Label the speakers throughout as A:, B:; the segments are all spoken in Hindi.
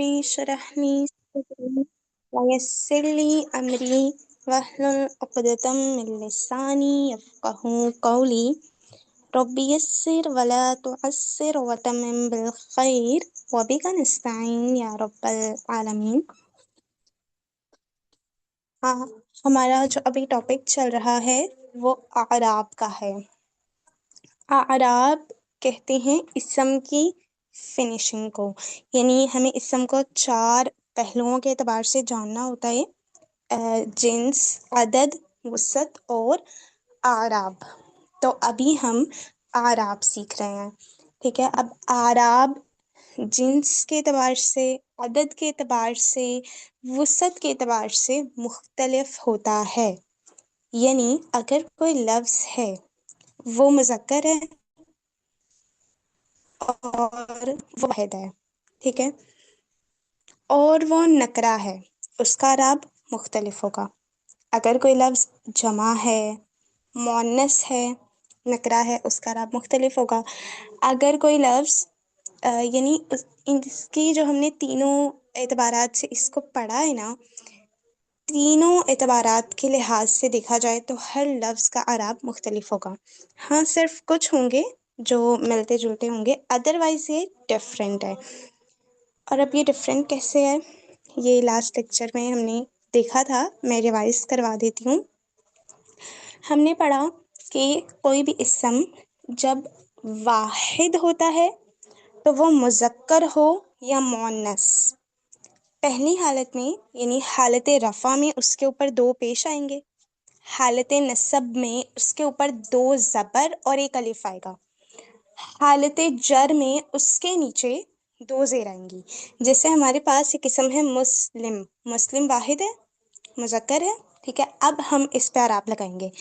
A: रब्बी शरह ली सदरी वयस्सिर ली अमरी वहलुल उक़दतम मिन लिसानी यफ़क़हू क़ौली रब्बी यस्सिर वला तुअस्सिर वतम्मिम बिल खैर वबिका नस्तईन या रब्बल आलमीन। हाँ, हमारा जो अभी टॉपिक चल रहा है वो आराब का है। आराब कहते हैं इसम की फिनिशिंग को, यानी हमें इसम को चार पहलुओं के एतबार से जानना होता है, जिन्स, अदद, वसत और आराब। तो अभी हम आराब सीख रहे हैं। ठीक है, अब आराब जिन्स के एतबार से, अदद के एतबार से, वसत के एतबार से मुख्तलिफ होता है। यानी अगर कोई लफ्ज है वो मुज़क्कर है और वो वाहिद है, ठीक है, और वो नकरा है, उसका राब मुख्तलिफ होगा। अगर कोई लफ्ज जमा है, मुअन्नस है, नकरा है, उसका राब मुख्तलिफ होगा। अगर कोई लफ्ज यानी इसकी जो हमने तीनों एतबारात से इसको पढ़ा है ना, तीनों एतबारात के लिहाज से देखा जाए तो हर लफ्ज का आराब मुख्तलिफ होगा। हाँ, सिर्फ कुछ होंगे जो मिलते जुलते होंगे, अदरवाइज ये डिफरेंट है। और अब ये डिफरेंट कैसे है, ये लास्ट लेक्चर में हमने देखा था, मैं रिवाइज करवा देती हूँ। हमने पढ़ा कि कोई भी इस्म जब वाहिद होता है तो वो मुज़क्कर हो या मुअन्नस, पहली हालत में यानी हालत रफ़ा में उसके ऊपर दो पेश आएंगे, हालत नस्ब में उसके ऊपर दो ज़बर और एक अलिफ आएगा, हालत जर में उसके नीचे दो ज़ेर आएंगी। जैसे हमारे पास एक किस्म है मुस्लिम, मुस्लिम वाहिद है, मुज़क्कर है, ठीक है। अब हम इस पे आराब लगाएंगे।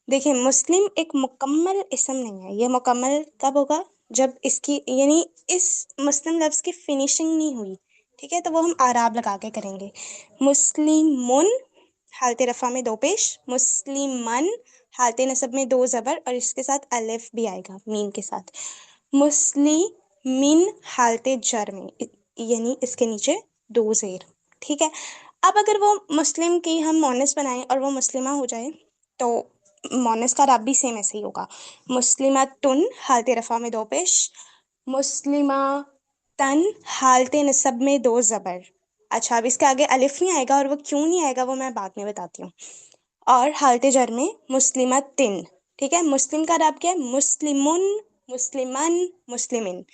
A: देखिए, मुस्लिम एक मुकम्मल इस्म नहीं है, ये मुकम्मल कब होगा, जब इसकी यानी इस मुस्लिम लफ्ज़ की फिनिशिंग नहीं हुई, ठीक है, तो वो हम आराब लगा के करेंगे। मुस्लिमुन हालत रफ़ा में दो पेश, मुस्लिमन हालत नसब में दो ज़बर और इसके साथ अलिफ भी आएगा मीन के साथ, मुस्लिमिन हालत जर में यानी इसके नीचे दो ज़ेर, ठीक है। अब अगर वो मुस्लिम की हम मोनस बनाएं और वो मुस्लिमा हो जाए तो मोनस का राब भी सेम ऐसे ही होगा, मुस्लिमतुन हालत रफ़ा में दो पेश, मुस्लिमा तन हालत नसब में दो ज़बर। अच्छा, अब इसके आगे अलिफ नहीं आएगा, और वो क्यों नहीं आएगा वो मैं बाद में बताती हूँ। और हालत जर में मुस्लिमतिन, ठीक है। मुस्लिम का राब क्या है, मुस्लिमुन, मुस्लिमन, मुस्लिमिन।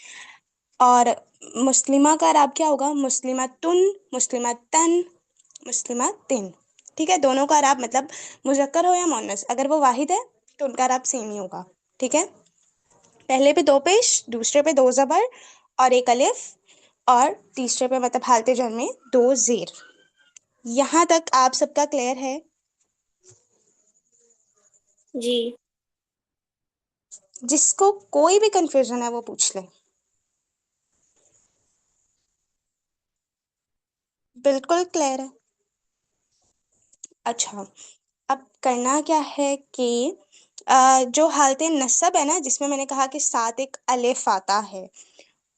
A: और मुस्लिमा का राब क्या होगा, मुस्लिमतुन, मुस्लिमतन, मुस्लिमतिन, ठीक है। दोनों का राब मतलब मुज़क्कर हो या मुअन्नस, अगर वो वाहिद है तो उनका राब सेम ही होगा, ठीक है। पहले पे दो पेश, दूसरे पे दो ज़बर और एक अलिफ, और तीसरे पे मतलब हालत जर में दो ज़ेर। यहाँ तक आप सबका क्लियर है?
B: जी।
A: जिसको कोई भी कंफ्यूजन है वो पूछ ले। बिल्कुल क्लियर है। अच्छा, अब करना क्या है कि जो हालत नस्ब है ना, जिसमें मैंने कहा कि साथ एक अलिफ आता है,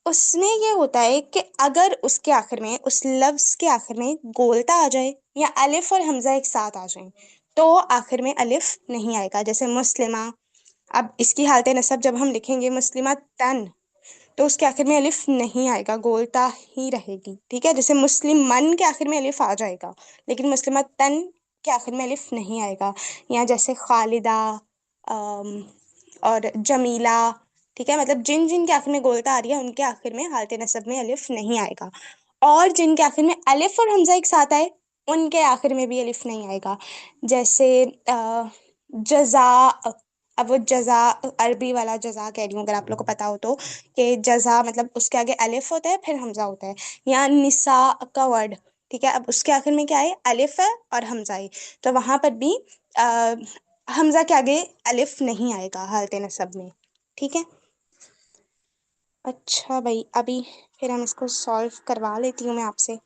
A: उसमें ये होता है कि अगर उसके आखिर में, उस लफ्ज के आखिर में गोलता आ जाए या अलिफ और हमजा एक साथ आ जाए तो आखिर में अलिफ नहीं आएगा। जैसे मुस्लिमा, अब इसकी हालत नस्ब जब हम लिखेंगे मुस्लिमा तन, तो उसके आखिर में अलिफ नहीं आएगा, गोलता ही रहेगी, ठीक है। जैसे मुस्लिम मन के आखिर में अलिफ आ जाएगा, लेकिन मुस्लिमा तन के आखिर में अलिफ नहीं आएगा। या जैसे खालिदा और जमीला, ठीक है, मतलब जिन जिन के आखिर में गोलता आ रही है उनके आखिर में हालत नसब में अलिफ नहीं आएगा। और जिनके आखिर में अलिफ और हमजा एक साथ आए उनके आखिर में भी अलिफ नहीं आएगा। जैसे जजा, अब वो जजा अरबी वाला जजा कह रही हूँ, अगर आप लोग को पता हो तो, कि जजा मतलब उसके आगे अलिफ होता है फिर हमजा होता है। या निसा का वर्ड, ठीक है, अब उसके आखिर में क्या है, अलिफ है और हमजा है, तो वहां पर भी आ, हमजा के आगे अलिफ नहीं आएगा हालत नसब में, ठीक है। अच्छा भाई, अभी फिर हम इसको सॉल्व करवा लेती हूँ मैं आपसे,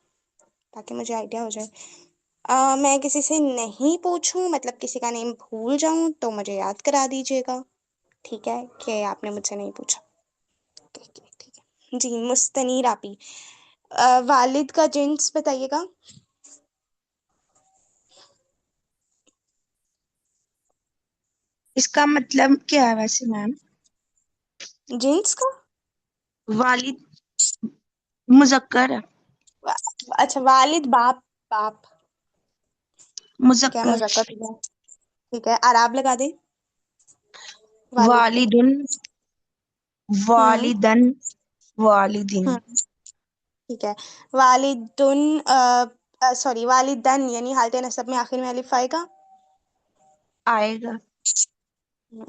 A: ताकि मुझे आइडिया हो जाए। मैं किसी से नहीं पूछूं, मतलब किसी का नेम भूल जाऊं तो मुझे याद करा दीजिएगा, ठीक है, कि आपने मुझसे नहीं पूछा। ठीक है, ठीक है जी। मुस्तनीर आपी, वालिद का जिन्स बताइएगा।
B: इसका मतलब क्या है वैसे मैम?
A: जिन्स का।
B: वालिद मुजक्कर है।
A: अच्छा, वालिद बाप। बाप। ठीक है,
B: मुजक्कर।
A: मुजक्कर ठीक है। ठीक है, आराब लगा दे वालिद पे।
B: वालिदुन,
A: हम्म।
B: वालिदन, वालिदिन।
A: हम्म। ठीक है। वालिदुन, सॉरी, वालिदन यानी हालते नसब में आखिर में अलिफ आएगा।
B: आएगा।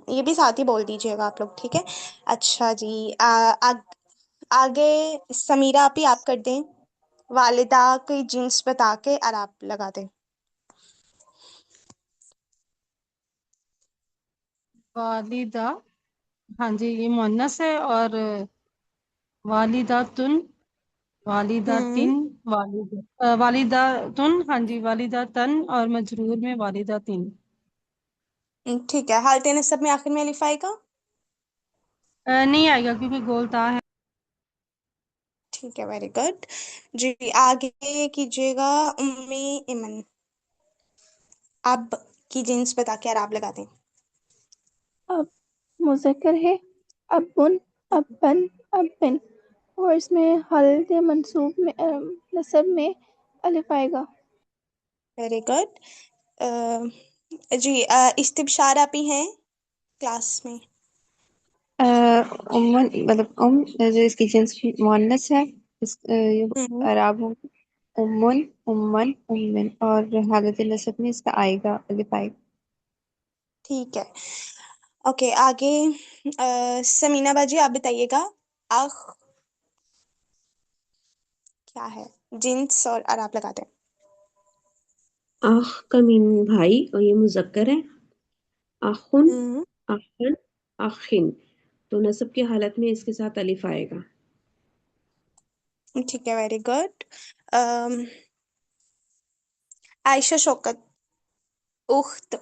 A: ये भी साथ ही बोल दीजिएगा आप लोग, ठीक है। अच्छा जी, आगे समीरा आप ही आप कर दें। वालिदा की जींस बता के और आप लगा दें।
C: वालिदा, हाँ जी, ये मुन्नस है। और वालिदातुन,
A: हम्म।
C: वालिदातिन, वालिदातुन, हाँ जी, वालिदातन, और मजरूर में वालिदातिन।
A: ठीक है, हालते नसब में आखिर में अलिफ आएगा।
C: नहीं आएगा क्योंकि गोलता है।
A: ठीक है, वेरी गुड। जी, आगे कीजिएगा। उम्मी इमन। अब की जींस बता के और आप लगा दें।
D: अब मुज़क्कर है। अबुन, अब्बन, अब्बिन। और इसमें हालत मंसूब में नसब में अलिफ आएगा।
A: Very good. जी, इस्तिबशार आप ही हैं क्लास में।
E: उम्मन मतलब जो इसकी जिन्स मुअन्नस है, ये
A: हम्म।
E: अराब हो। उम्मुन, उम्मन, उम्मिन, और हालत नसब में इसका आएगा, अलिफ आएगा।
A: ठीक है। ओके, आगे समीना बाजी आप बताइएगा। आख क्या है? जिन्स और आप लगाते हैं।
F: आख का मीन भाई, और ये मुजक्कर है। आखुन,
A: हम्म।
F: आखन, आखिन। तो नस्ब की हालत में इसके साथ अलिफ आएगा।
A: ठीक है, वेरी गुड। आयशा शौकत। उख्त।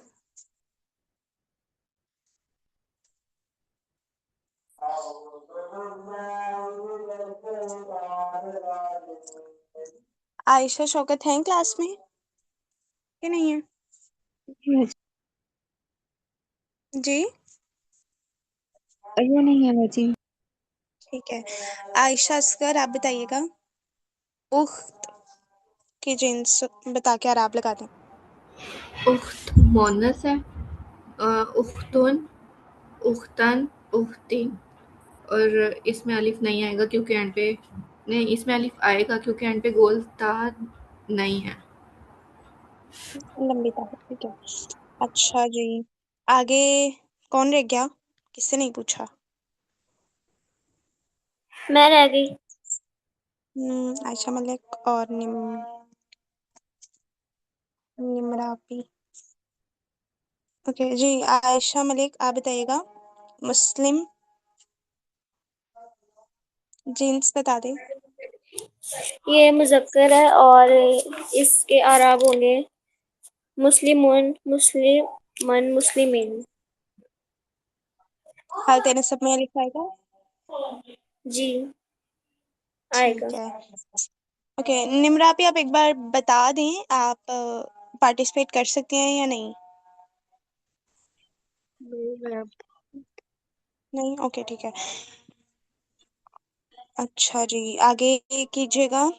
A: आयशा शौकत हैं क्लास में कि नहीं है? जी।
E: वो नहीं है बाजी।
A: ठीक है, आयशा असगर आप बताइएगा। उख्त की जिन्स बता के आप लगा दें।
G: उख्त मोनस है। उख्तुन, उख्तन, उख्तिन। और इसमें अलिफ नहीं आएगा क्योंकि एंड पे, नहीं इसमें अलिफ आएगा क्योंकि एंड पे गोल ता नहीं है।
A: लंबी तारीफ, ठीक है। अच्छा जी, आगे कौन रह गया? किससे नहीं पूछा?
H: मैं रह गई।
A: आयशा मलिक और निमरापी। ओके जी, आयशा मलिक आप बताइएगा। मुस्लिम जीन्स बता दें।
H: ये मुज़क्कर है और इसके आराब होंगे मुस्लिमुन, मुस्लिमन, मुस्लिमीन।
A: हाल तेरे सब में लिखा आएगा।
H: जी आएगा।
A: ठीक है। ओके, निमरापी आप एक बार बता दें, आप पार्टिसिपेट कर सकते हैं या नहीं?
E: नहीं मैम।
A: नहीं, ओके ठीक है। अच्छा जी, आगे कीजिएगा।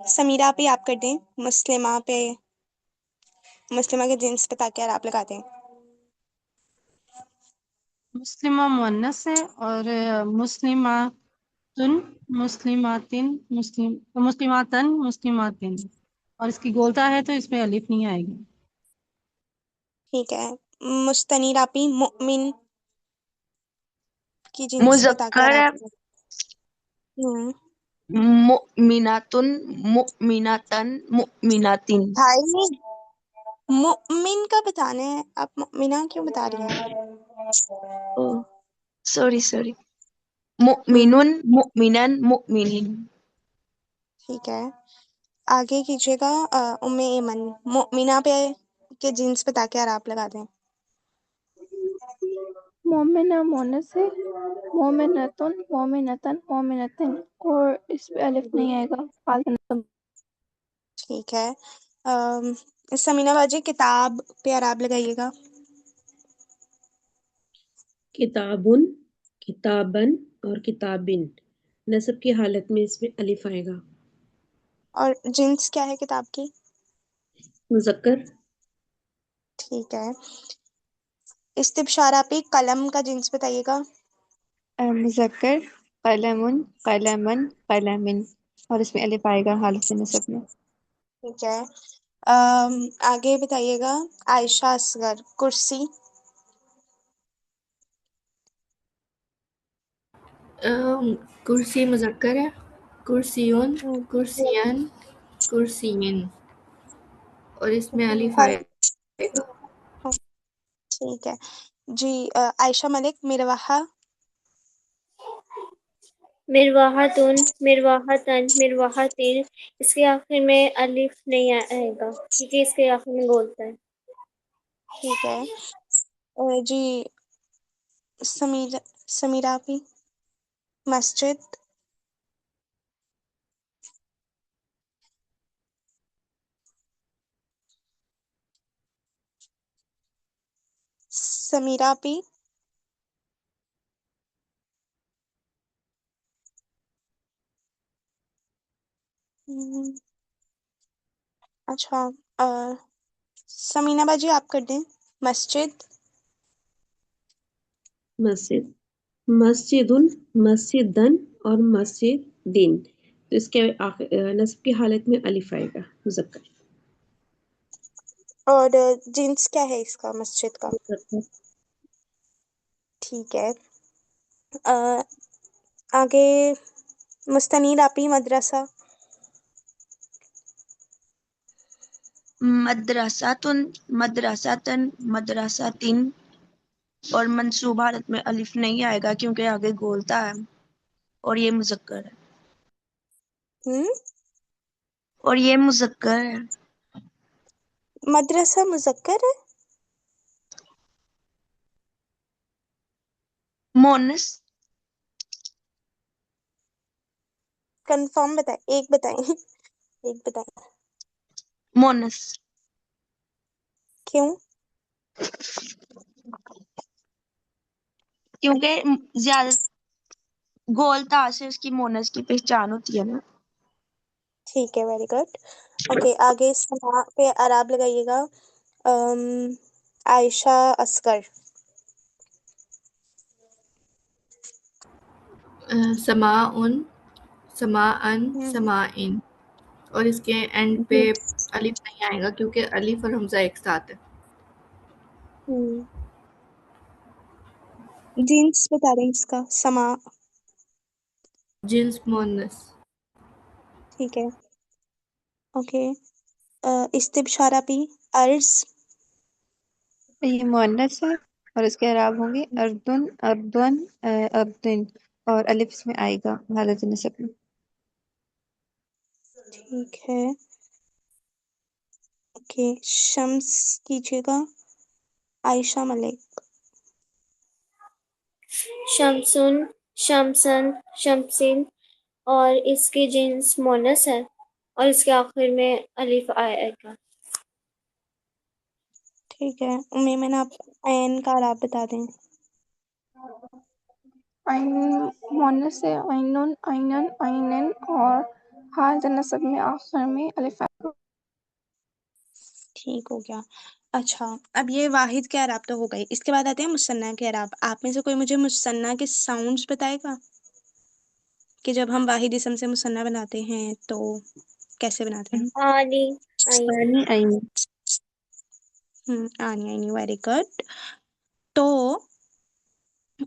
A: समीरा पे आप कर दें। मुस्लिमा पे, मुस्लिमा के जीन्स बता के आप लगा दें।
C: मुस्लिमा मुन्नस है। और मुस्लिमातुन, मुस्लिमातिन, मुस्लिमातन, मुस्लिमातिन। और इसकी गोलता है तो इसमें अलिफ नहीं आएगी।
A: ठीक है। मुस्तनीरापी मुमिन की जीन्स बता के
B: मुजक्कर है।
A: आप। हम्म।
B: मुमिनातुन, मुमिनातन, मुमिनातिन।
A: भाई, मुमिन का बताना है, आप मुमिना क्यों बता रही हैं?
B: ओ सॉरी सॉरी।
A: हम्म।
B: मुमिनुन, मुमिनन, मुमिनिन।
A: ठीक है, आगे कीजिएगा। उम्मे ऐमन। मुमिना पे के जीन्स बता के आप लगा दें।
D: मोमिना मोनस है। मोमिनतुन मोमिनतन मोमिनतिन, और इस पे अलिफ नहीं आएगा। हाल
A: ठीक है। समीना बाजी, किताब पे अराब लगाइएगा।
F: किताबुन, किताबन और किताबिन, नस्ब की हालत में इसमें अलिफ आएगा।
A: और जिन्स क्या है किताब की?
F: मुज़क्कर।
A: ठीक है। इस्तिबशारा पे कलम का जिन्स बताइएगा।
E: मुज़क्कर, कलमुन, कलमन, कलमिन, और इसमें अलिफ आएगा हालत नस्ब में।
A: ठीक है। आगे बताइएगा। आयशा असगर, कुर्सी।
G: कुर्सी मुज़क्कर है, कुर्सियुन,
A: हम्म,
G: कुर्सियन, कुर्सियिन, और इसमें अलिफ
A: हर
G: आएगा।
A: हाँ, ठीक है जी। आयशा मलिक, मिरवाहा।
H: मिरवाहतुन, मिरवाहतन, मिरवाहतिन, इसके आखिर में अलिफ नहीं आएगा क्योंकि इसके आखिर में बोलता है।
A: ठीक है। जी, समीरा भी, मस्जिद। समीरा भी। हम्म, अच्छा। अ, समीना बाजी, आप कर दें। मस्जिद।
F: मस्जिद, मस्जिदुन, मस्जिदन और मस्जिदिन, तो इसके नस्ब की हालत में अलिफ आएगा। मुज़क्कर।
A: और जिन्स क्या है इसका, मस्जिद का?
F: मुज़क्कर।
A: ठीक है। अ, आगे मुस्तनीद आपी, मदरसा।
B: मदरसातुन, मदरसातन, मदरसातिन, और मंसूब हालत में अलिफ नहीं आएगा क्योंकि आगे गोलता है, और ये मुज़क्कर है।
A: हम्म।
B: और ये मुज़क्कर है।
A: मदरसा मुज़क्कर है?
B: मोनस।
A: कंफर्म बताएं, एक बताएं। एक बताएं।
B: मोनस।
A: क्यों?
B: क्योंकि ज्यादा गोलता से उसकी मोनस की पहचान होती है ना।
A: ठीक है, वेरी गुड। ओके, आगे समा पे अराब लगाइएगा। अम, आयशा असगर।
G: समाउन, समाअन,
A: हम्म
G: समाइन, और इसके एंड पे अलिफ नहीं आएगा क्योंकि अलिफ और हमजा एक साथ है।
A: हम्म। जीन्स बता दें इसका, समा।
G: जिन्स मुअन्नस।
A: ठीक है। ओके। इस्तिबशारा पी, अर्ज।
E: ये मुअन्नस है और इसके अराब होंगे अर्दुन, अर्दवन, अर्दिन, और अलिफ इसमें आएगा हालत नस्ब में।
A: ठीक है। ओके, शम्स कीजिएगा। आयशा मलिक।
H: शमसुन, शमसन, शमसिन, और इसकी जिन्स मोनस है और इसके आखिर में अलिफ आएगा।
A: ठीक है। मेमन, आप ऐन का अराब बता दें।
D: आइन मोनस है, आइनुन, आइनन, आइनन, और हाल नस्ब में आखिर में अलिफ आएगा।
A: ठीक हो गया। अच्छा, अब ये वाहिद के अराब तो हो गई, इसके बाद आते हैं मुसन्ना के अराब। आप में से कोई मुझे मुसन्ना के साउंड्स बताएगा कि जब हम वाहिद इसम से मुसन्ना बनाते हैं तो कैसे बनाते हैं?
H: आनी, आइन।
E: आनी, आइन।
A: आनी आनी, वेरी गुड। तो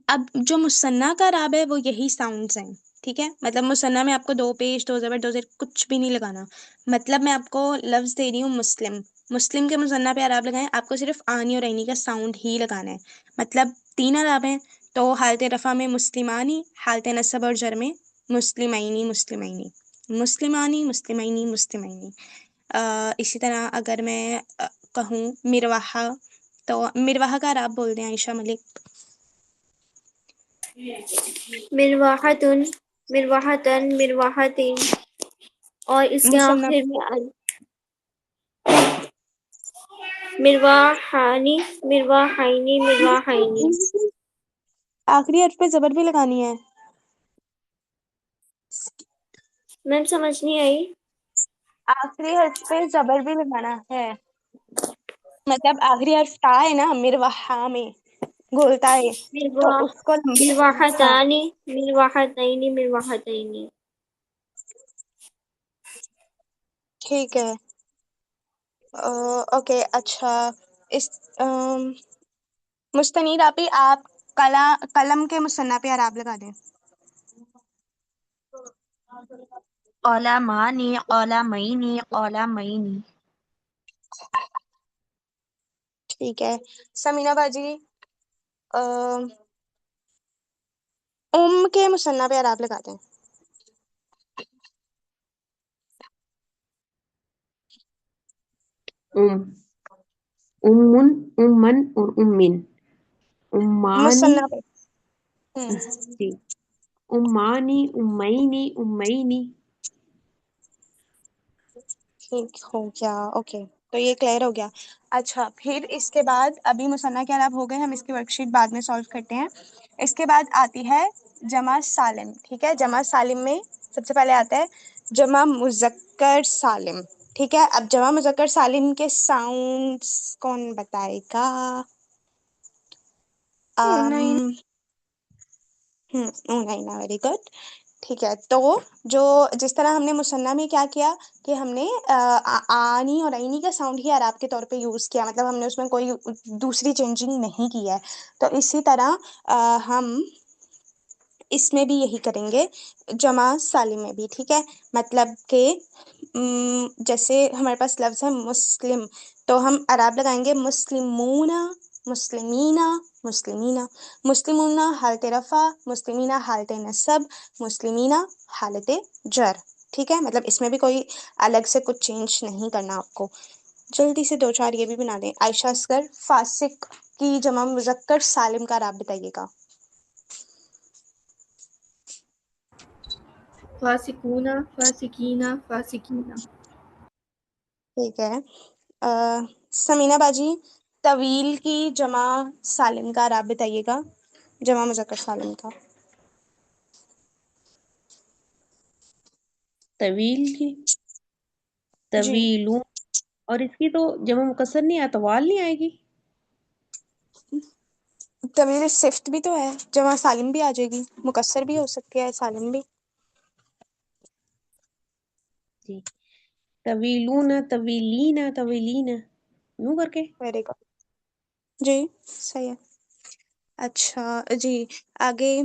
A: अब जो मुसन्ना का अराब है वो यही साउंड्स हैं। ठीक है, मतलब मुसन्ना में आपको दो पेश, दो जबर, दो जेर कुछ भी नहीं लगाना। मतलब मैं आपको लफ्ज दे रही हूँ मुस्लिम, मुस्लिम के मुसन्ना पे अराब लगाएं, आपको सिर्फ आनी और ऐनी का साउंड ही लगाना है। मतलब तीन अराब हैं। तो हालत रफा में मुस्लिमानी, हालत नसब और जर में मुस्लिमैनी, मुस्लिमैनी, मुस्लिमानी, मुस्लिमैनी, मुस्लिमैनी। इसी तरह अगर मैं कहूँ मिरवाहा, तो मिरवाहा का अराब बोल दें आयशा मलिक।
H: मिरवाहतुन, मिरवाहतन, मिरवाहतिन और इसके
A: मुसन्ना
H: आखिर में मिरवाहानी, मिरवाहाइनी, मिरवाहाइनी।
A: आखिरी हर्फ पे जबर भी लगानी है।
H: मैम समझ नहीं आई।
A: आखिरी हर्फ पे जबर भी लगाना है, मतलब आखिरी हर्फ ता है ना, मिरवाहा में बोलता है, तो
H: मिरवा
A: उसको हाँ
H: मिरवाहतानी, मिरवाहतैनी, मिरवाहतैनी।
A: ठीक है। ओके अच्छा। इस मुस्तनीर आपी, आप कलम के मुसन्ना पे अराब लगा दें।
B: औलामानी, औलामईनी, औलामईनी।
A: ठीक है। समीना बाजी, के मुसन्ना पे अराब लगा दें।
F: उम उम्मुन, उम्मन और उम्मिन। उम्मानी।
A: मुसन्ना पे।
F: जी। उम्मानी, उम्मैनी, उम्मैनी।
A: ठीक हो गया। ओके, तो ये क्लियर हो गया। अच्छा, फिर इसके बाद अभी मुसन्ना के अलावा हो गए, हम इसकी वर्कशीट बाद में सॉल्व करते हैं। इसके बाद आती है जमा सालिम। ठीक है, जमा सालिम में सबसे पहले आता है जमा मुजक्कर सालिम। ठीक है, अब जमा मुजक्कर सालिम के साउंड्स कौन बताएगा?
D: नहीं
A: अम नहीं ना, वेरी गुड। ठीक है, तो जो जिस तरह हमने मुसन्ना में क्या किया कि हमने आनी और आईनी का साउंड ही अराब के तौर पे यूज किया, मतलब हमने उसमें कोई दूसरी चेंजिंग नहीं की है, तो इसी तरह हम इसमें भी यही करेंगे, जमा सालिम में भी। ठीक है, मतलब कि जैसे हमारे पास लफ्ज है मुस्लिम, तो हम अराब लगाएंगे मुस्लिमूना, मुस्लिमीना, मुस्लिमीना। मुस्लिमूना हालत रफा, मुस्लिमीना हालत नसब, मुस्लिमीना हालत जर। ठीक है, मतलब इसमें भी कोई अलग से कुछ चेंज नहीं करना आपको। जल्दी से दो चार ये भी बना दें। आयशा असगर, फासिक की जमा मुजक्कर सालिम का अराब बताइएगा।
G: फासिकूना, फासिकीना, फासिकीना।
A: ठीक है। समीना बाजी, तवील की जमा सालिम का अराब बताइएगा, जमा मुजक्कर सालिम का।
F: तवील की,
A: जी,
F: तवीलू। और इसकी तो जमा मुकस्सर नहीं आया, तवाल नहीं आएगी।
A: तवील सिफ्त भी तो है, जमा सालिम भी आ जाएगी, मुकस्सर भी हो सकती है, सालिम भी।
F: जी। तवीलूना, तवीलीना, तवीलीना, यूं करके।
A: वेरी गुड, जी सही है। अच्छा जी, आगे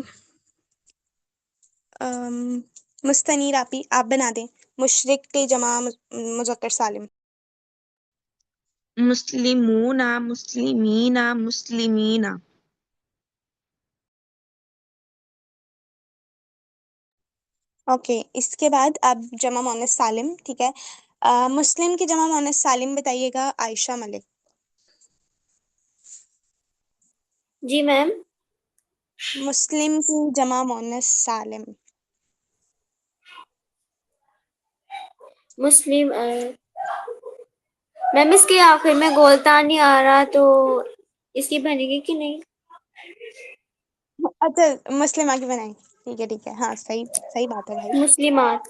A: अम, मुस्तनीर आप बना दें मुशरिक के जमा मुजक्कर सालिम।
B: मुस्लिमूना, मुस्लिमीना, मुस्लिमीना।
A: ओके, इसके बाद अब जमा मोनस सालिम। ठीक है, मुस्लिम की जमा मोनस सालिम बताइएगा, आयशा मलिक।
H: जी मैम।
A: मुस्लिम की जमा मोनस सालिम।
H: मुस्लिम मैम इसके आखिर में गोलता नहीं आ रहा, तो इसकी बनेगी कि नहीं?
A: अच्छा, मुस्लिमा की बनाई। ठीक है, हाँ सही सही बात है भाई।
H: मुस्लिमात।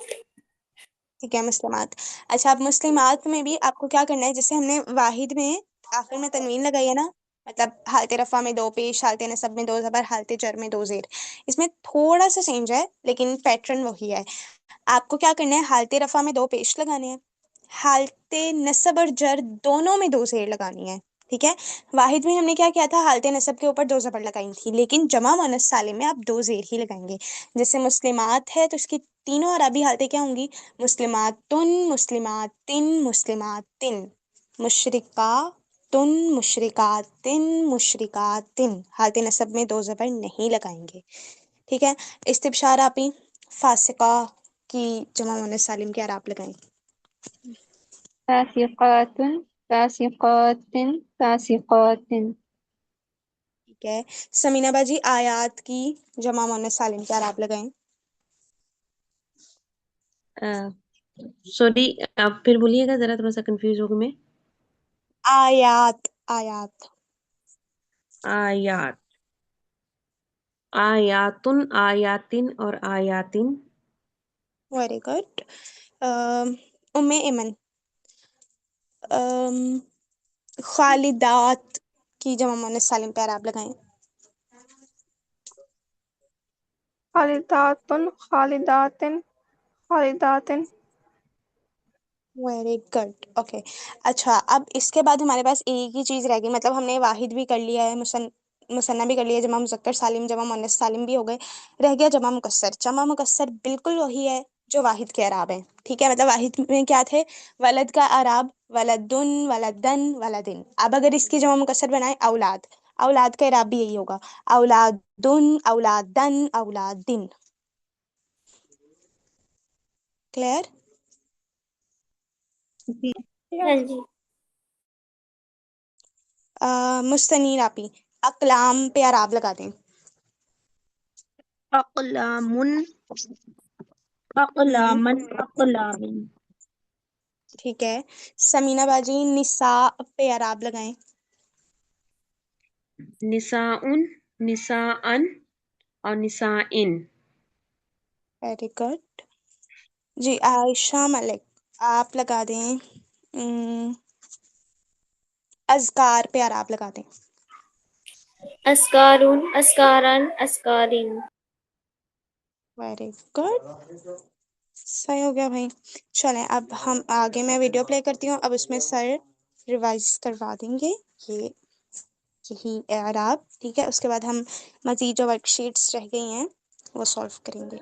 A: ठीक है, मुस्लिमात। अच्छा, अब मुस्लिमात में भी आपको क्या करना है, जैसे हमने वाहिद में आखिर में तनवीन लगाई है ना, मतलब हालत रफा में दो पेश, हालत नसब में दो जबर, हालत जर में दो जेर। इसमें थोड़ा सा चेंज है लेकिन पैटर्न वही है। आपको क्या करना है, हालत रफा में दो पेश लगाने हैं, हालत नसब और जर दोनों में दो जेर लगानी है। ठीक है, वाहिद में हमने क्या किया था, हालत नसब के ऊपर दो जबर लगाई थी, लेकिन जमा मुअन्नस सालिम में आप दो जेर ही लगाएंगे। जैसे मुस्लिमात है तो इसकी तीनों अरबी हालतें क्या होंगी, मुस्लिमातुन, मुस्लिमातिन, मुस्लिमातिन। मुशरिकातुन, मुशरिकातिन, मुशरिकातिन। हालत नसब में दो जबर नहीं लगाएंगे। ठीक है, इस्तिबशार आपी, फासिका की जमा मुअन्नस सालिम के अराब लगाएं।
E: फासिकातुन, फासिकातिन, फासिकातिन।
A: ठीक है, समीना बाजी आयात की जमा मुअन्नस सालिम क्या आप लगाएं?
F: सॉरी, आप फिर बोलिएगा जरा, थोड़ा सा कंफ्यूज हो गई मैं।
A: आयात आयात
F: आयात, आयातुन, आयातिन और आयातिन।
A: Very good. उम्मे इमन खालिदात की जमा मुअन्नस सालिम क्या आप लगाएं?
D: खालिदातुन, खालिदातिन, खालिदातिन।
A: Very good. ओके, अच्छा अब इसके बाद हमारे पास एक ही चीज रह गई, मतलब हमने वाहिद भी कर लिया है, मुसन्ना भी कर लिया, जमा मुज़क्कर सालिम जमा मुअन्नस सालिम भी हो गए, रह गया जमा मुकस्सर। जमा मुकस्सर बिल्कुल वही है जो वाहिद के अराब है, ठीक है, मतलब वाहिद में क्या थे, वलद का अराब वलदुन वलदन वलदिन। अब अगर इसकी जमा मुकस्सर बनाए औलाद, औलाद का अराब भी यही होगा, औलादुन औलादन औलादिन। क्लियर?
H: हाँ जी।
A: मुस्तनीर आपी अकलाम पे अराब लगा दें।
B: अक़लामुन,
A: हम्म
B: अक़लामन, अक़लामिन।
A: ठीक है, समीना बाजी निसा पे अराब लगाएं।
F: निसाउन, निसाअन और निसाइन।
A: वेरी गुड जी। आयशा मलिक आप लगा दें अज़कार पे अराब लगा दें।
H: अस्कारुन, अस्कारन, अस्कारिन।
A: वेरी गुड, सही हो गया भाई। चलें अब हम आगे, मैं वीडियो प्ले करती हूँ, अब उसमें सर रिवाइज करवा देंगे ये यही अराब, ठीक है, उसके बाद हम मज़ीद जो वर्कशीट्स रह गई हैं वो सॉल्व करेंगे।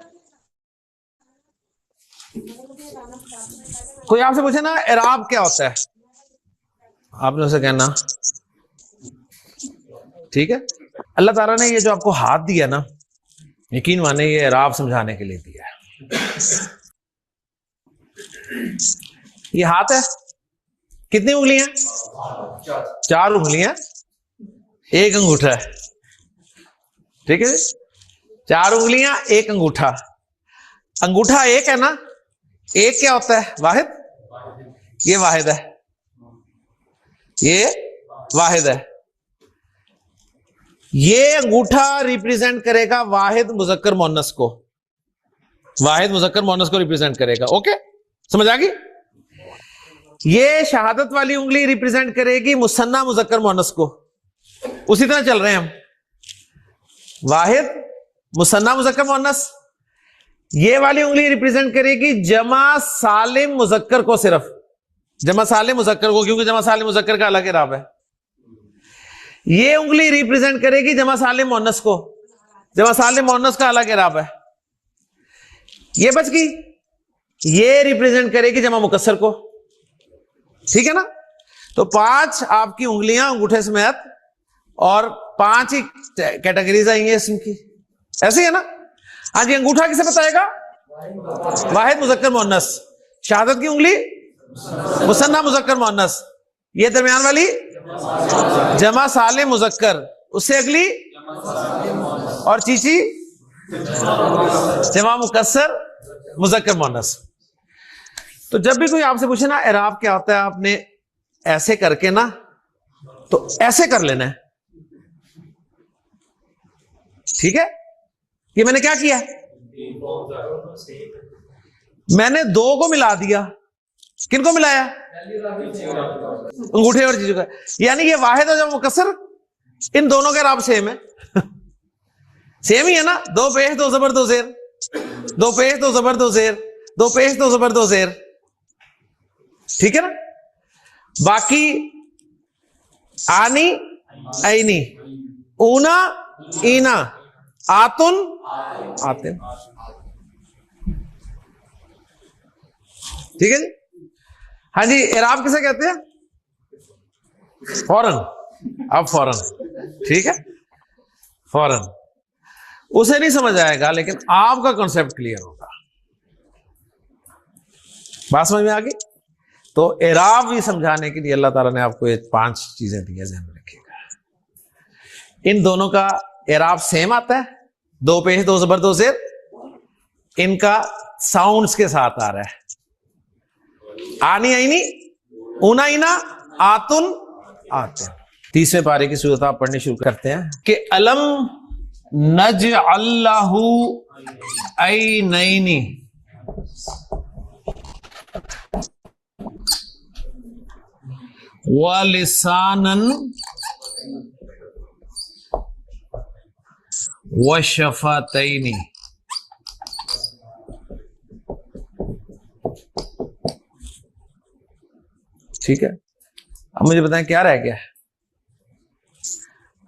I: कोई आपसे पूछे ना एराब क्या होता है, आपने उसे कहना, ठीक है। अल्लाह ताला ने ये जो आपको हाथ दिया ना, यकीन माने ये एराब समझाने के लिए दिया है। ये हाथ है, कितनी उंगलियां? 4 उंगलियां, 1 अंगूठा है, ठीक है। 4 उंगलियां 1 अंगूठा। अंगूठा 1 है ना, 1 क्या होता है? वाहिद। ये वाहिद है, ये वाहिद है। ये अंगूठा रिप्रेजेंट करेगा वाहिद मुजक्कर मोन्नस को, वाहिद मुजक्कर मोन्नस को रिप्रेजेंट करेगा। ओके, समझ आ गई? ये शहादत वाली उंगली रिप्रेजेंट करेगी मुसन्ना मुजक्कर मोन्नस को। उसी तरह चल रहे हैं हम, वाहिद मुसन्ना मुजक्कर मोन्नस। ये वाली उंगली रिप्रेजेंट करेगी जमा सालिम मुजक्कर को, सिर्फ जमा सालिम मुजक्कर को, क्योंकि जमा सालिम मुजक्कर का अलग इराब है। ये उंगली रिप्रेजेंट करेगी जमा सालिम मोन्नस को, जमा सालिम मोन्नस का अलग इराब है। ये बच गई, ये रिप्रेजेंट करेगी जमा मुकस्सर को, ठीक है ना। तो 5 आपकी उंगलियां अंगूठे समेत और 5 ही कैटेगरीज आई हैं इसम की, ऐसे ही है ना। हाँ जी, अंगूठा किसे बताएगा? वाहिद मुजक्कर मोन्नस। शहादत की उंगली मुसन्ना मुजक्कर मोन्नस। ये दरमियान वाली जमा सालिम मुजक्कर, उससे अगली और चीची जमा मुकस्सर मुजक्कर मोन्नस। तो जब भी कोई आपसे पूछे ना एराब क्या होता है, आपने ऐसे करके ना, तो ऐसे कर लेना है, ठीक है। ये मैंने क्या किया, मैंने 2 को मिला दिया। किनको मिलाया? अंगूठे और चीजों का, यानी ये वाहिद और जमा मुकस्सर, इन दोनों के इराब सेम है। सेम ही है ना, 2 पेश 2 जबर 2 जेर, 2 पेश 2 जबर 2 जेर, 2 पेश 2 जबर 2 जेर, ठीक है ना। बाकी आनी ऐनी, ऊना ईना, आतुन आतिन, ठीक है जी। हाँ जी, इराब किसे कहते हैं? फौरन, अब फौरन, ठीक है, फौरन। उसे नहीं समझ आएगा, लेकिन आपका कॉन्सेप्ट क्लियर होगा। बात समझ में आ गई? तो इराब भी समझाने के लिए अल्लाह ताला ने आपको ये 5 चीजें दी है, ध्यान में रखिएगा। इन दोनों का एराब सेम आता है, दो पेश दो जबर दो जेर, इनका साउंड्स के साथ आ रहा है। आनी आईनी, ऊना इना, आतुन आतुन। तीसरे पारे की सूरत आप पढ़नी शुरू करते हैं कि अलम नज अल्लाहू आई नईनी, व लिसानन व शफातैनी। ठीक है, अब मुझे बताएं क्या रह गया?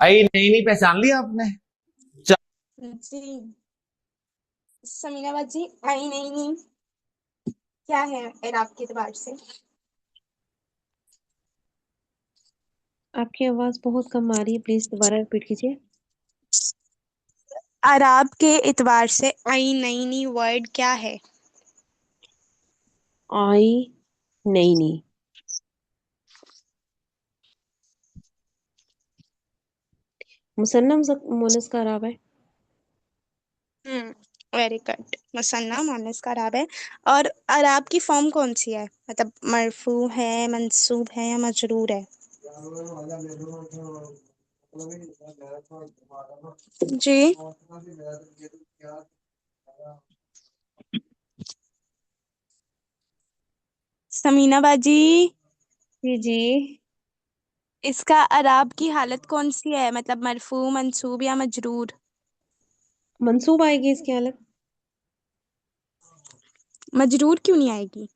I: आई नईनी पहचान लिया आपने?
A: जी समीनाबाद जी, आई नहीं क्या है एराब के एतबार से?
F: आपकी आवाज बहुत कम आ रही है, प्लीज दोबारा रिपीट कीजिए।
A: अराब के एतबार से आई नई वर्ड क्या है?
F: आई नईनी, मुसन्ना मुअन्नस का अराब है।
A: Very good. मुसन्ना मुअन्नस का अराब है। और अराब की फॉर्म कौन सी है? मतलब मरफू है, मंसूब है या मजरूर है? जी समीना बाजी,
F: जी जी,
A: इसका अराब की हालत कौन सी है? मतलब मरफू, मंसूब या मजरूर?
F: मंसूब आएगी इसकी हालत।
A: मजरूर क्यों नहीं आएगी?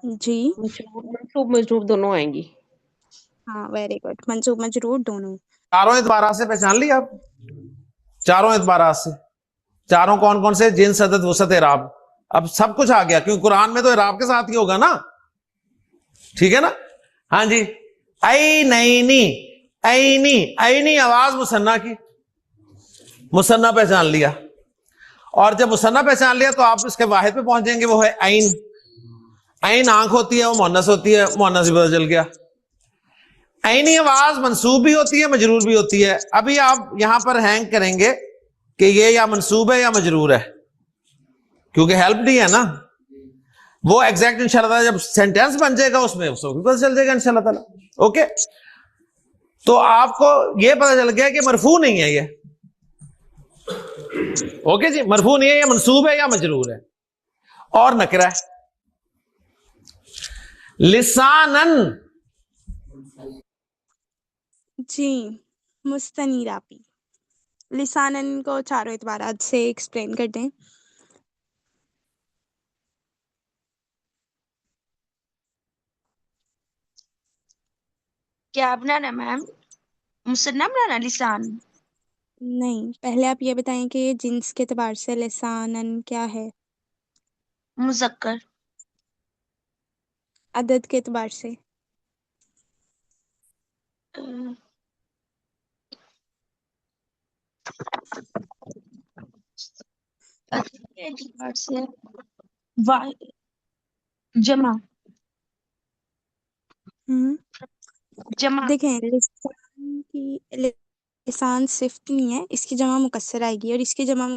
A: जी
F: मंसूब मजरूर दोनों आएंगी।
A: हाँ वेरी गुड, मंसूब मजरूर दोनों।
I: चारों एतबारा से पहचान लिया आप? चारों एतबारा से, चारों कौन कौन से? जिन्स, अदद, वसत, एराब। अब सब कुछ आ गया, क्योंकि कुरान में तो एराब के साथ ही होगा ना। ठीक है ना? हाँ जी। आई नईनी, ऐनी, ऐनी आवाज मुसन्ना की, मुसन्ना पहचान लिया। और जब मुसन्ना पहचान लिया तो आप इसके वाहिद पे पहुंच जाएंगे, वो है ऐन। ऐन आंख होती है, वो मुअन्नस होती है, मुअन्नस भी पता चल गया। ऐनी आवाज मंसूब भी होती है, मजरूर भी होती है। अभी आप यहां पर हैंग करेंगे कि ये या मंसूब है या मजरूर है, क्योंकि हेल्प नहीं है ना। वो एग्जैक्ट इंशाल्लाह जब सेंटेंस बन जाएगा उसमें उसको भी पता चल जाएगा इंशाल्लाह ताला। ओके, तो आपको ये पता चल गया कि मरफू नहीं है ये। ओके जी, मरफू नहीं है, ये मंसूब है या मजरूर है। और नकरा है। लिसानन,
A: जी मुस्तनीरापी। लिसानन को चारों एतबारात से एक्सप्लेन कर दें।
B: क्या बनाना मैम? मुसन्ना बनाना, लिसान?
A: नहीं, पहले आप ये बताएं कि जिन्स के एतबार से लिसानन क्या है?
B: मुजक्कर।
A: अदद के एतबार से?
B: से जमा। जमा।
A: देखें, लिसान सिफ्त नहीं है, इसकी जमा मुकस्सर आएगी और इसकी जमा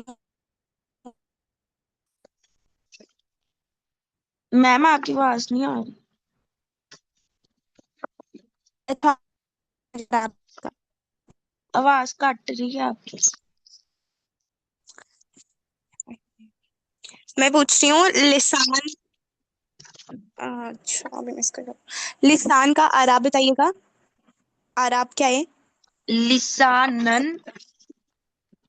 B: मैम आपकी आवाज नहीं आ रही। आवाज कट रही है आपकी।
A: मैं पूछ रही हूँ लिसान। अच्छा अभी मिस कर, लिसान का आराब बताइएगा। आराब क्या है?
B: लिसानन,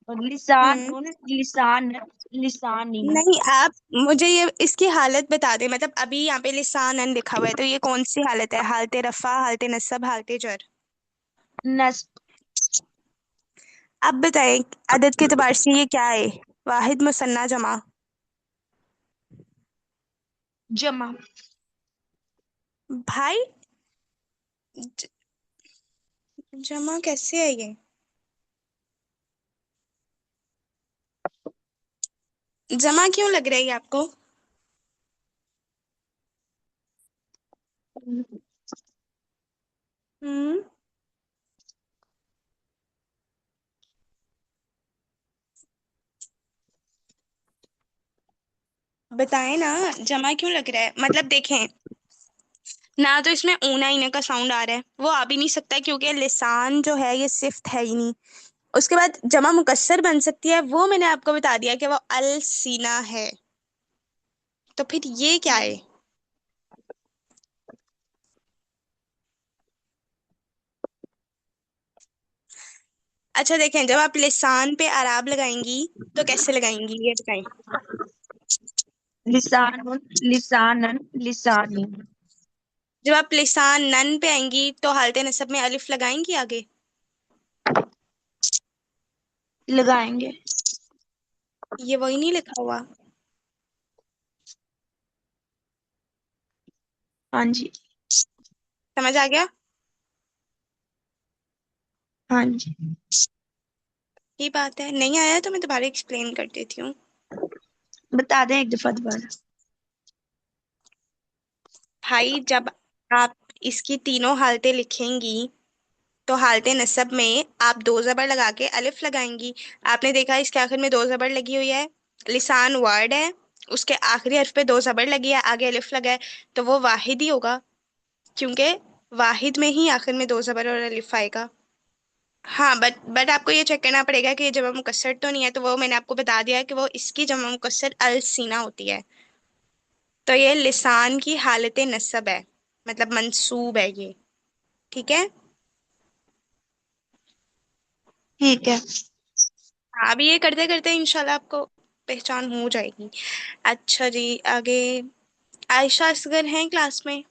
B: लिसानुन, लिसान, लिसानी।
A: नहीं, आप मुझे ये इसकी हालत बता दें। मतलब अभी यहाँ पे लिसानन लिखा हुआ है, तो ये कौन सी हालत है? हालते रफा, हालते नस्ब, हालते जर?
B: नस्ब।
A: अब बताएं अदद के एतबार से ये क्या है? वाहिद, मुसन्ना, जमा?
B: जमा।
A: भाई जमा कैसे है ये? जमा क्यों लग रही है आपको? बताएं ना, जमा क्यों लग रहा है? मतलब देखें ना, तो इसमें ऊना इने का साउंड आ रहा है, वो आ भी नहीं सकता क्योंकि लिसान जो है ये सिफ्त है ही नहीं। उसके बाद जमा मुकस्सर बन सकती है, वो मैंने आपको बता दिया कि वो अल सीना है। तो फिर ये क्या है? अच्छा देखें, जब आप लिसान पे आराब लगाएंगी तो कैसे लगाएंगी ये बताएं।
B: लिसानुन, लिसानन, लिसानी।
A: जब आप लिसान नन पे आएंगी तो हालते नसब में अलिफ लगाएंगी आगे?
B: लगाएंगे।
A: ये वही नहीं लिखा हुआ?
B: हाँ जी,
A: समझ आ गया?
B: हाँ जी।
A: ये बात है, नहीं आया तो मैं दोबारा एक्सप्लेन कर देती हूँ।
B: बता दें एक दफा दोबारा।
A: भाई जब आप इसकी तीनों हालतें लिखेंगी तो हालते नसब में आप दो जबर लगा के अलिफ लगाएंगी। आपने देखा इसके आखिर में दो जबर लगी हुई है, लिसान वर्ड है, उसके आखिरी हर्फ पे दो जबर लगी है, आगे अलिफ लगा है, तो वो वाहिद ही होगा क्योंकि वाहिद में ही आखिर में दो जबर और अलिफ आएगा। हाँ, बट आपको ये चेक करना पड़ेगा कि ये जमा मुकस्सर तो नहीं है, तो वो मैंने आपको बता दिया कि वो इसकी जमा मुकस्सर अल सीना होती है। तो ये लिसान की हालत नसब है, मतलब मंसूब है ये। ठीक है?
B: ठीक है।
A: हाँ, अभी ये करते करते इंशाल्लाह आपको पहचान हो जाएगी। अच्छा जी, आगे आयशा असगर हैं क्लास में?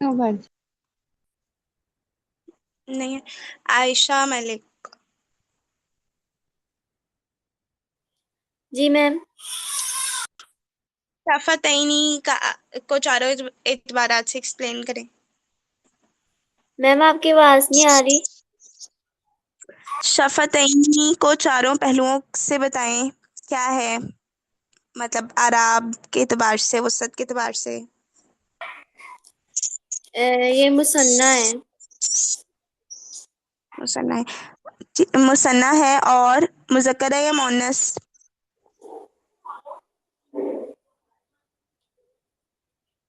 E: नो बट
A: नहीं है। आयशा मलिक?
H: जी मैम।
A: शफतैनी का को चारों एतबारात से एक्सप्लेन करें।
H: मैम आपकी आवाज नहीं आ रही।
A: शफतैनी को चारों पहलुओं से बताएं क्या है, मतलब आराब के एतबार से, वसत के एतबार से।
H: ये मुसन्ना है।
A: मुसन्ना है? मुसन्ना है, और मुज़क्कर है या मुअन्नस?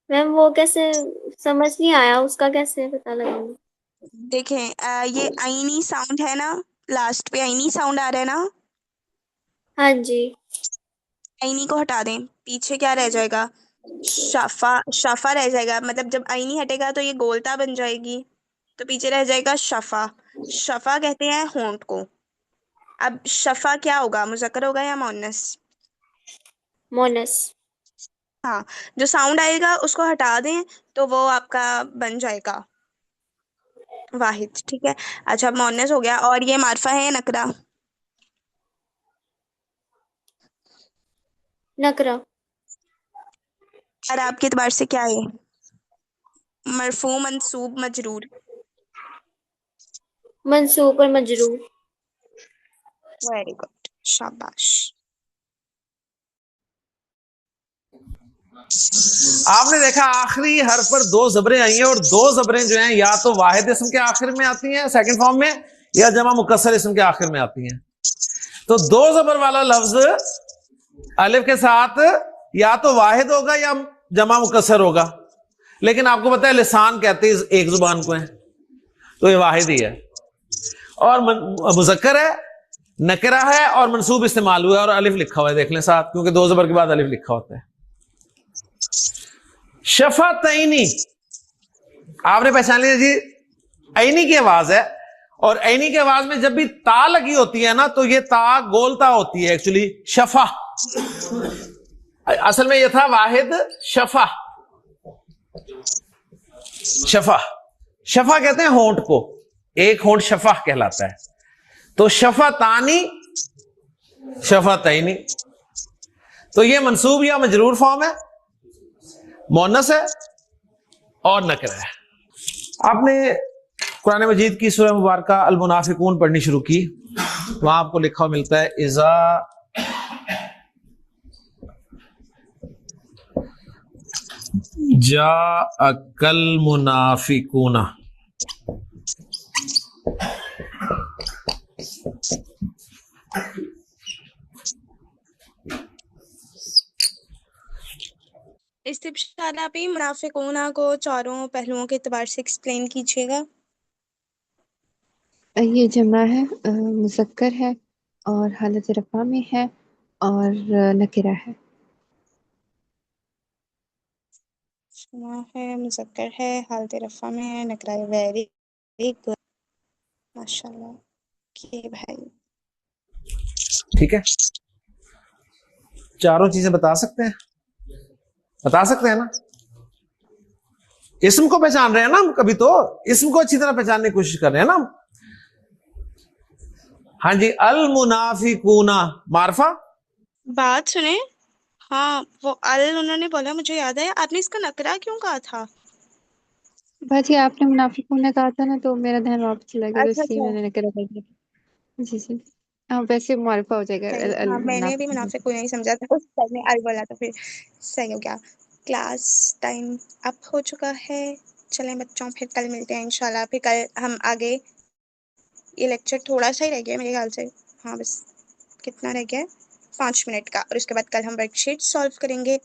H: मैम वो कैसे, समझ नहीं आया, उसका कैसे पता लगाऊंगी?
A: देखें ये आईनी साउंड है ना, लास्ट पे आईनी साउंड आ रहा है ना,
H: हाँ जी।
A: आईनी को हटा दें, पीछे क्या रह जाएगा? शफा। शफा रह जाएगा, मतलब जब आईनी हटेगा तो ये गोलता बन जाएगी, तो पीछे रह जाएगा शफा। शफा कहते हैं होंठ को। अब शफा क्या होगा, मुज़क्कर होगा या मुअन्नस?
H: मोनस।
A: हाँ, जो साउंड आएगा उसको हटा दें तो वो आपका बन जाएगा वाहिद। ठीक है? अच्छा, मुअन्नस हो गया, और ये मारफा है या नकरा?
H: नकरा।
A: और आपके एतबार से क्या है? मरफू, मंसूब, मजरूर?
H: मंसूब और मजरूर।
A: वेरी गुड, शाबाश।
I: आपने देखा आखिरी हर्फ पर दो जबरें आई हैं, और दो जबरें जो हैं या तो वाहिद इसम के आखिर में आती हैं सेकंड फॉर्म में, या जमा मुकस्सर इसम के आखिर में आती हैं। तो दो जबर वाला लफ्ज अलिफ के साथ या तो वाहिद होगा या जमा मुकस्सर होगा, लेकिन आपको पता है लिसान कहते हैं एक जुबान को है, तो ये वाहिद ही है। और मुज़क्कर है, नकरा है, और मंसूब इस्तेमाल हुआ है, और अलिफ लिखा हुआ है, देख लें साथ, क्योंकि दो जबर के बाद अलिफ लिखा होता है। शफतैनी आपने पहचान लिया जी, ऐनी की आवाज है, और ऐनी की आवाज में जब भी ता लगी होती है ना, तो ये ता गोलता होती है एक्चुअली। शफा असल में यह था वाहिद शफा। शफा, शफा कहते हैं होंठ को, एक होंठ शफा कहलाता है। तो शफा तानी, शफा तैनी, तो ये मंसूब या मजरूर फॉर्म है, मुअन्नस है और नकरा है। आपने कुरान मजीद की सूरह मुबारक अल मुनाफिकून पढ़नी शुरू की, वहां आपको लिखा मिलता है इज़ा जा अकल मुनाफिकूना।
A: मुस्लिम शाला पे मुनाफिकूना को चारों पहलुओं के एतबार से एक्सप्लेन कीजिएगा।
E: ये जमा है, मुज़क्कर है और हालत रफ़ा में है और नकिरा है।
A: जमा है, मुज़क्कर है, हालत रफ़ा में है, नकरा है। वेरी गुड, माशाल्लाह। ओके भाई,
I: ठीक है, चारों चीजें बता सकते हैं, बता सकते हैं ना? इसम को पहचान रहे हैं ना हम, कभी तो इसम को अच्छी तरह पहचानने की कोशिश कर रहे हैं ना हम। हाँ जी, अल मुनाफिकूना मारफा।
A: बात सुने। हाँ, वो अल उन्होंने बोला, मुझे याद है। आपने इसका नकरा क्यों कहा था?
E: बाजी आपने मुनाफिकून ने कहा था ना, तो मेरा ध्यान वापस चला गया, तो
A: अच्छा
E: इसलिए
A: अच्छा,
E: मैंने नकरा कर दिया। जी जी, हाँ वैसे मारिफा हो जाएगा
A: सही।
E: अल
A: हाँ, मैंने भी
E: मुनाफिकून।
A: मुनाफिक को नहीं समझा था, उस टाइम में अल बोला तो फिर सही हो गया। क्लास टाइम अप हो चुका है। चलें बच्चों, फिर कल मिलते हैं इंशाल्लाह। फिर कल हम आगे, ये लेक्चर थोड़ा सा ही रह गया मेरे ख्याल से। हाँ बस, कितना रह गया है? 5 मिनट का। और उसके बाद कल हम वर्कशीट सॉल्व करेंगे,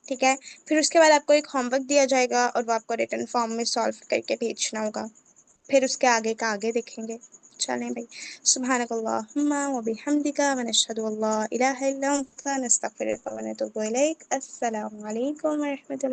A: ठीक है। फिर उसके बाद आपको एक होमवर्क दिया जाएगा और वो आपको रिटन फॉर्म में सॉल्व करके भेजना होगा। फिर उसके आगे का आगे देखेंगे। चलें भाई, सुब्हानकल्लाहुम्मा व बिहम्दिका व नशहदु अल्ला इलाहा इल्ला अंता नस्तगफिरुका व नतूबु इलैक। अस्सलामु अलैकुम व रहमतुल्लाह।